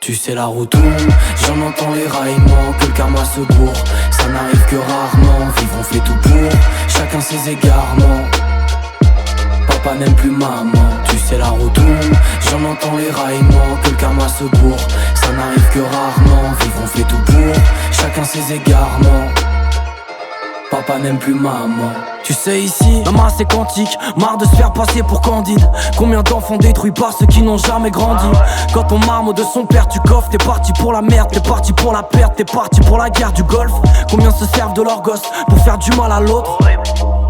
Tu sais la route tourne, j'en entends les raillements, que le karma se bourre. Ça n'arrive que rarement, vivre on fait tout pour, chacun ses égarements. Papa n'aime plus maman, tu sais la route tourne, j'en entends les raillements, que le karma se bourre. Ça n'arrive que rarement, vivre on fait tout pour, chacun ses égarements. Papa n'aime plus maman. Tu sais ici, la masse est quantique, marre de se faire passer pour Candide. Combien d'enfants détruits par ceux qui n'ont jamais grandi. Quand on marme de son père tu coffres, t'es parti pour la merde, t'es parti pour la perte, t'es parti pour la guerre du Golfe. Combien se servent de leur gosse pour faire du mal à l'autre.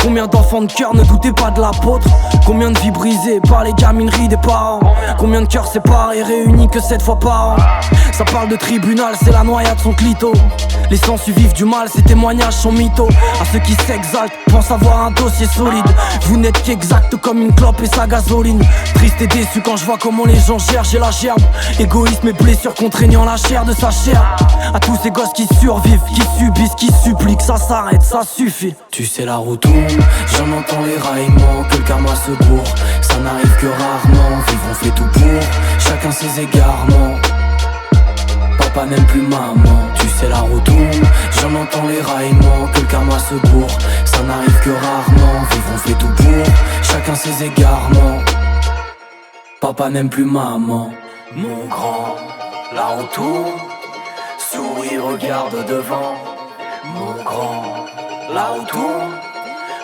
Combien d'enfants de cœur ne doutaient pas de l'apôtre. Combien de vies brisées par les gamineries des parents. Combien de cœurs séparés réunis que 7 fois par an. Ça parle de tribunal, c'est la noyade son clito. Les sensus vivent du mal, ces témoignages sont mythos. À ceux qui s'exaltent, pensent avoir un dossier solide. Vous n'êtes qu'exact comme une clope et sa gasoline. Triste et déçu quand je vois comment les gens gèrent, j'ai la gerbe. Égoïsme et blessures contraignant la chair de sa chair. À tous ces gosses qui survivent, qui subissent, qui supplient que ça s'arrête, ça suffit. Tu sais la route tourne, j'en entends les raillements, que le karma se bourre. Ça n'arrive que rarement, vivre on fait tout pour, chacun ses égarements. Papa n'aime plus maman, tu sais la route tourne, j'en entends les raillements, que le karma se bourre. Ça n'arrive que rarement, vivre on fait tout pour, chacun ses égarements. Papa n'aime plus maman. Mon grand, la route tourne, souris, regarde devant. Mon grand, la route tourne,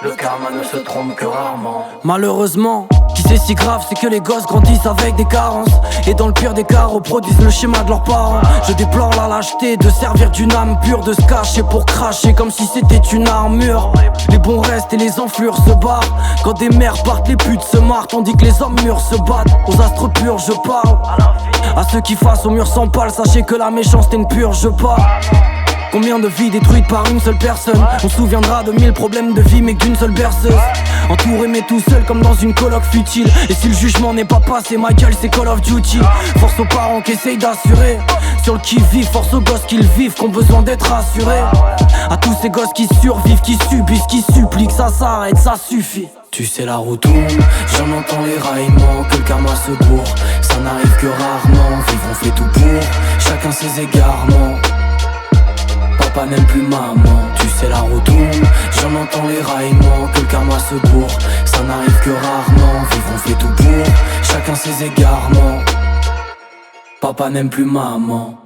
le karma ne se trompe que rarement. Malheureusement, qui c'est si grave, c'est que les gosses grandissent avec des carences. Et dans le pire des cas, reproduisent le schéma de leurs parents. Je déplore la lâcheté de servir d'une âme pure, de se cacher pour cracher comme si c'était une armure. Les bons restent et les enflures se barrent. Quand des mères partent, les putes se marrent, tandis que les hommes mûrs se battent. Aux astres purs je parle, à ceux qui face au mur sans pâle, sachez que la méchanceté ne purge pas. Combien de vies détruites par une seule personne. On se souviendra de 1000 problèmes de vie mais que d'une seule berceuse. Entouré mais tout seul comme dans une coloc futile. Et si le jugement n'est pas passé, ma gueule c'est Call of Duty. Force aux parents qui essayent d'assurer. Sur le qui-vive, force aux gosses qui le vivent, qui ont besoin d'être rassurés. À tous ces gosses qui survivent, qui subissent, qui supplient que ça s'arrête, ça suffit. Tu sais la route tourne, j'en entends les raillements, que le karma se bourre. Ça n'arrive que rarement, vivre on fait tout pour, chacun ses égarements. Papa n'aime plus maman, tu sais la route tourne, j'en entends les raillements, que le karma se bourre. Ça n'arrive que rarement, vivre on fait tout pour, chacun ses égarements. Papa n'aime plus maman.